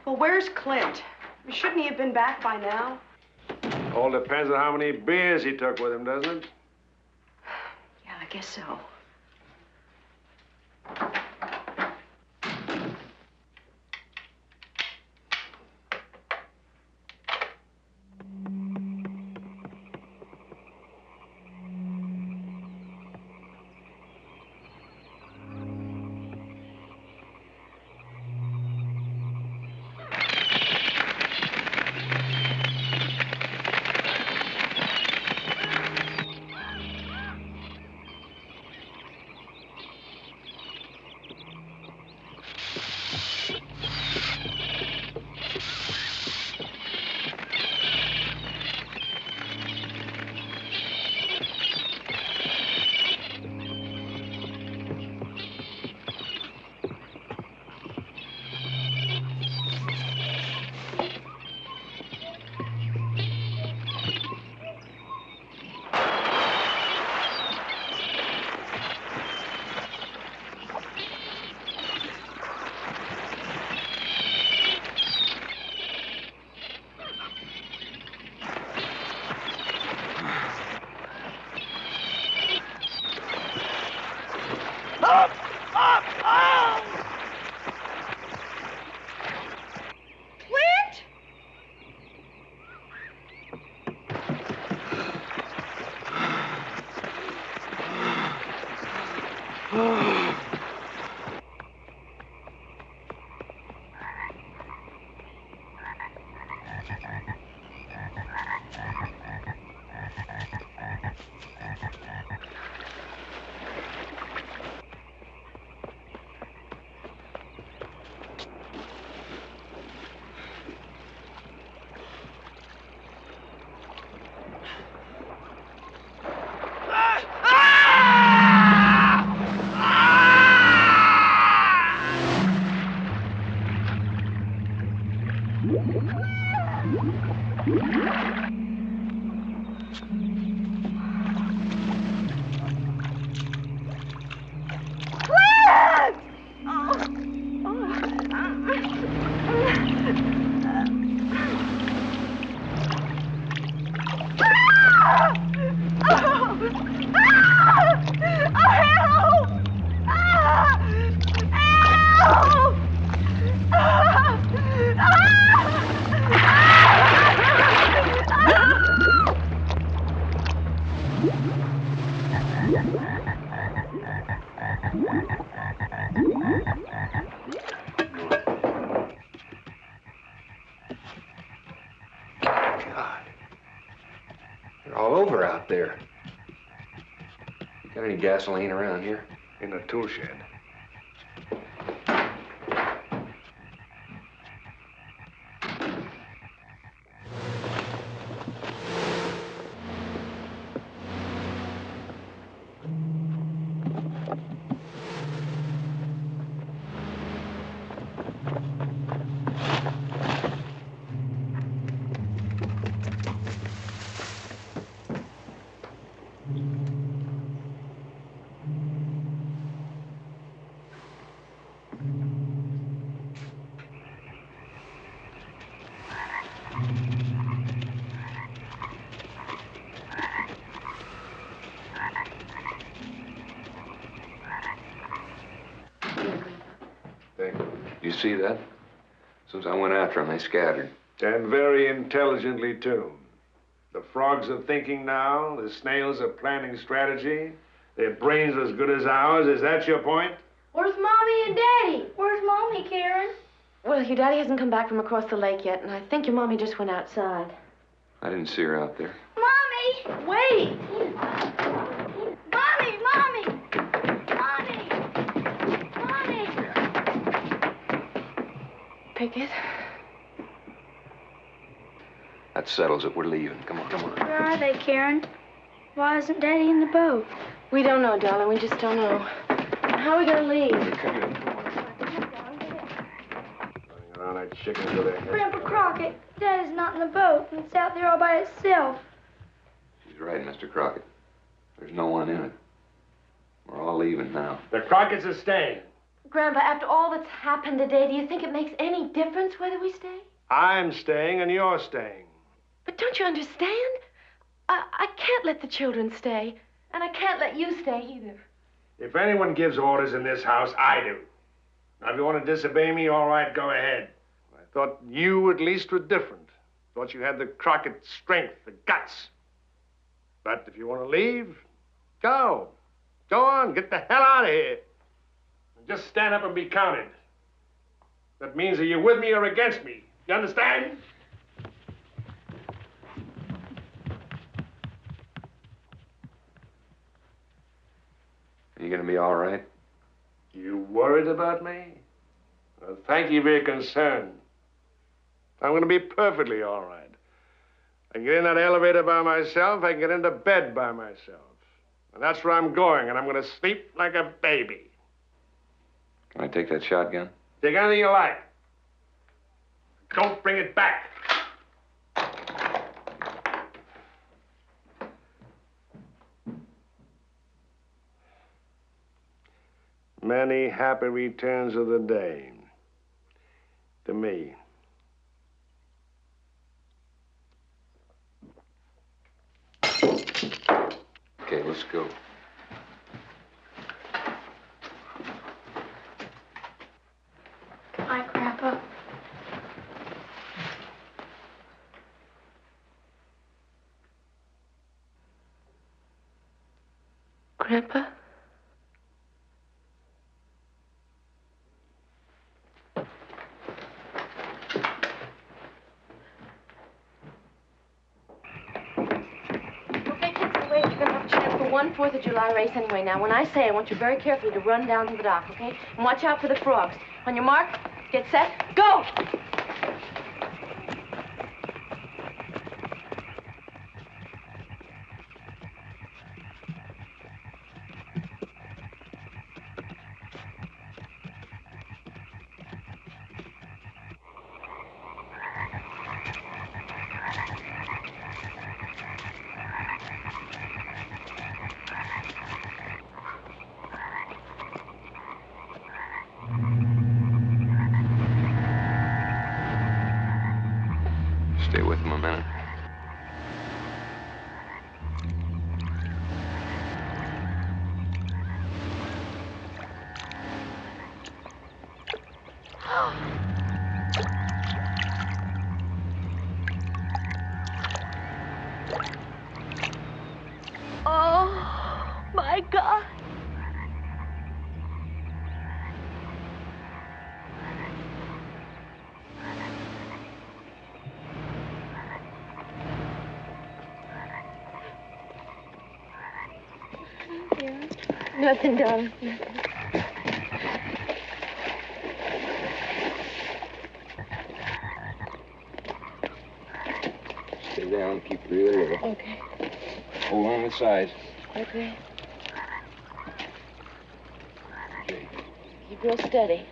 Well, where's Clint? Shouldn't he have been back by now? All depends on how many beers he took with him, doesn't it? Yeah, I guess so. Got any gasoline around here? In the tool shed. see that? As soon as I went after them, they scattered. And very intelligently, too. The frogs are thinking now. The snails are planning strategy. Their brains are as good as ours. Is that your point? Where's Mommy and Daddy? Where's Mommy, Karen? Well, your daddy hasn't come back from across the lake yet, and I think your mommy just went outside. I didn't see her out there. Mommy! Wait! Mommy! Mommy! Mommy! Mommy! Pickett? That settles it. We're leaving. Come on, come on. Where are they, Karen? Why isn't Daddy in the boat? We don't know, darling. We just don't know. How are we going to leave? Come here. Around that chicken over there. Grandpa Crockett, Daddy's not in the boat, and it's out there all by itself. She's right, Mr. Crockett. There's no one in it. We're all leaving now. The Crockett's are staying. Grandpa, after all that's happened today, do you think it makes any difference whether we stay? I'm staying and you're staying. But don't you understand? I can't let the children stay, and I can't let you stay either. If anyone gives orders in this house, I do. Now, if you want to disobey me, all right, go ahead. I thought you at least were different. Thought you had the Crockett strength, the guts. But if you want to leave, go. Go on, get the hell out of here. And just stand up and be counted. That means are you with me or against me? You understand? Are you going to be all right? You worried about me? Well, thank you for your concern. I'm going to be perfectly all right. I can get in that elevator by myself. I can get into bed by myself. And that's where I'm going, and I'm going to sleep like a baby. Can I take that shotgun? Take anything you like. Don't bring it back. Many happy returns of the day. To me. Okay, let's go. Hi, Grandpa. Grandpa? One 4th of July race anyway. Now, when I say, I want you very carefully to run down to the dock, okay? And watch out for the frogs. On your mark, get set, go! Stay with him a minute. Oh, my God. Nothing, darling. Stay down, keep breathing a little. Okay. Hold on to the sides. Okay. Okay. Keep real steady.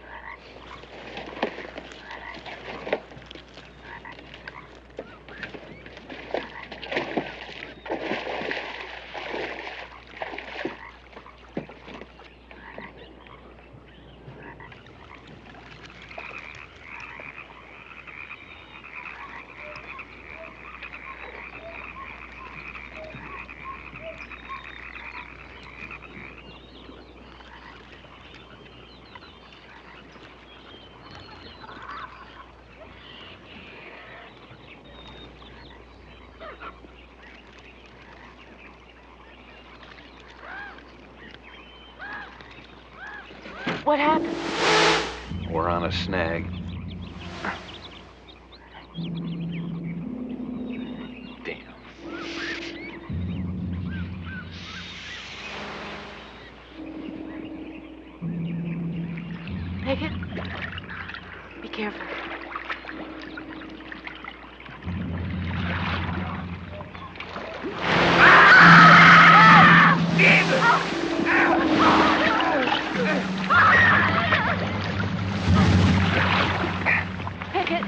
What happened? We're on a snag. Damn. Pickett, be careful. Pickett.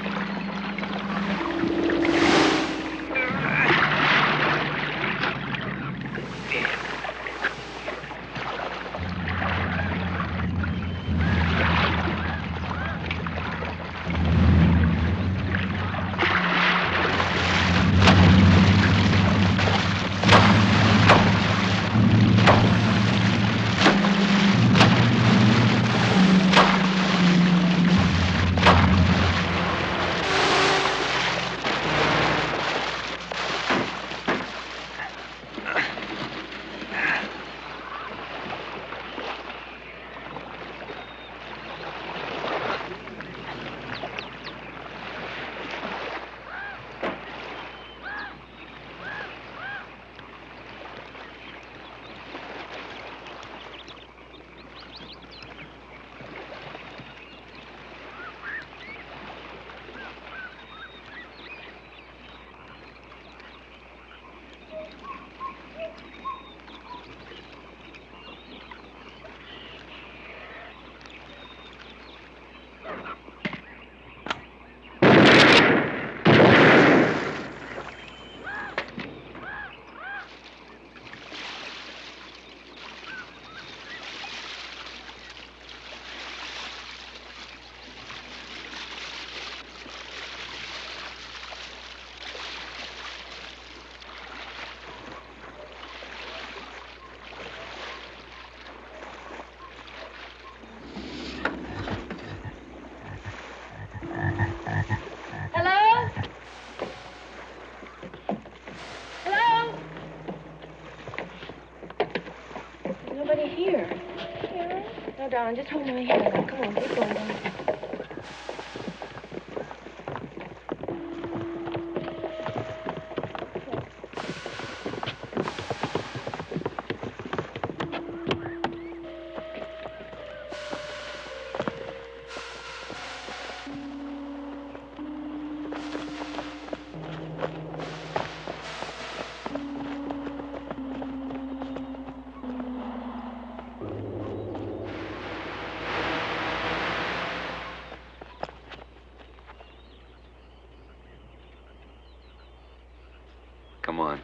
Hello? Hello? There's nobody here. No, darling, just hold my hand. Now, come on, keep going down. Come on.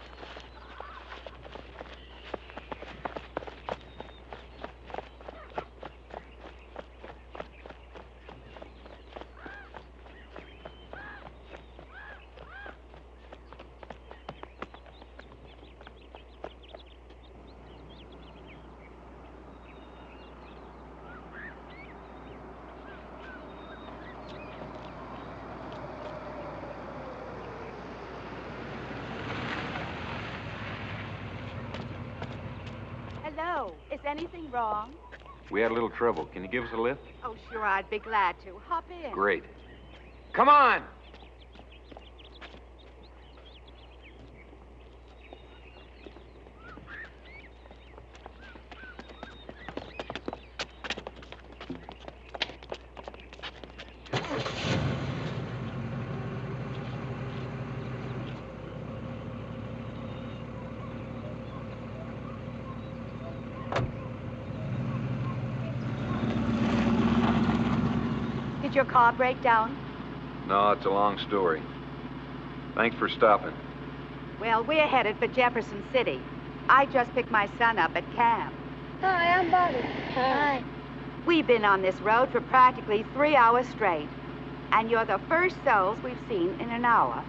Hello. Is anything wrong? We had a little trouble. Can you give us a lift? Oh, sure, I'd be glad to. Hop in. Great. Come on! Did your car break down? No, it's a long story. Thanks for stopping. Well, we're headed for Jefferson City. I just picked my son up at camp. Hi, I'm Bobby. Hi. We've been on this road for practically 3 hours straight, and you're the first souls we've seen in an hour.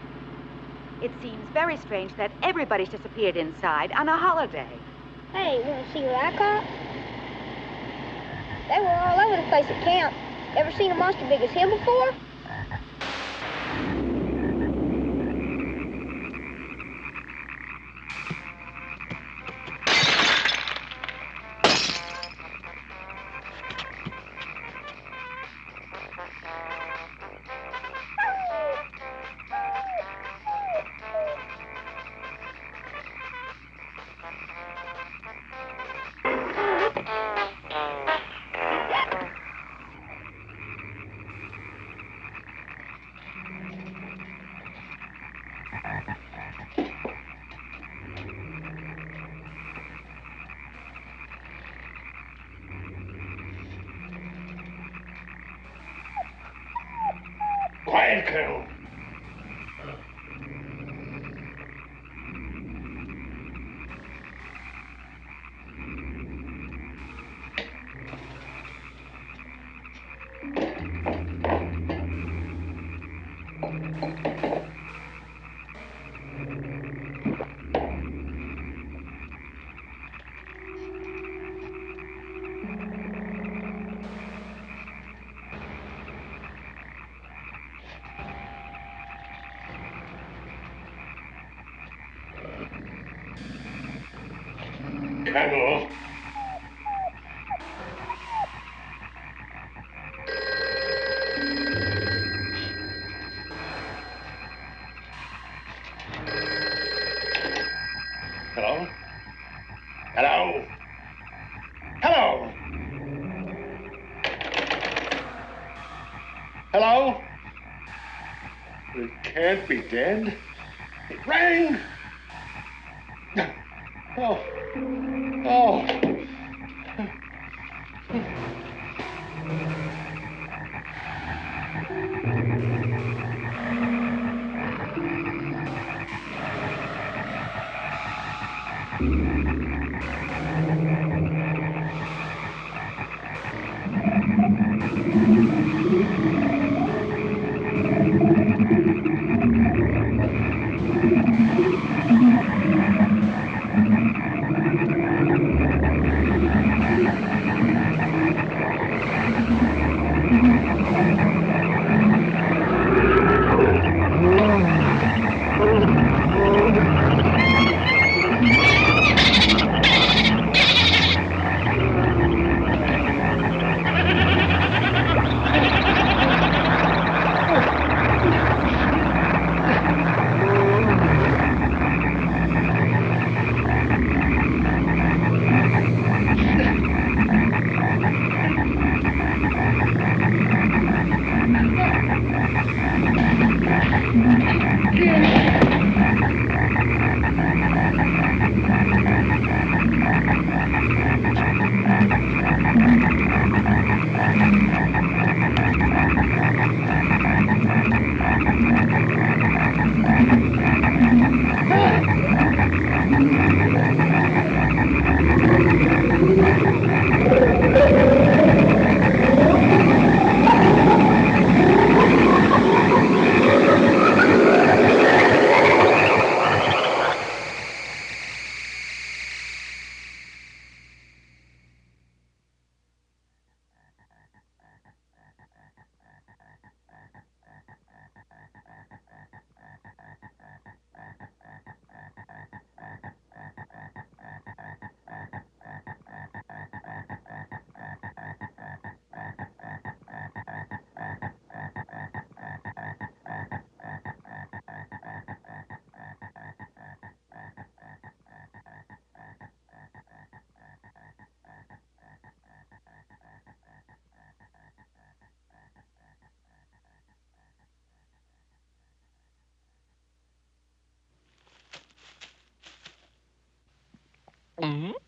It seems very strange that everybody's disappeared inside on a holiday. Hey, you want to see what I caught? They were all over the place at camp. Ever seen a monster big as him before? Quiet, Colonel. Colonel. Hello? Hello? Hello? Hello? It can't be dead. It rang. Oh. Oh. Mm-hmm.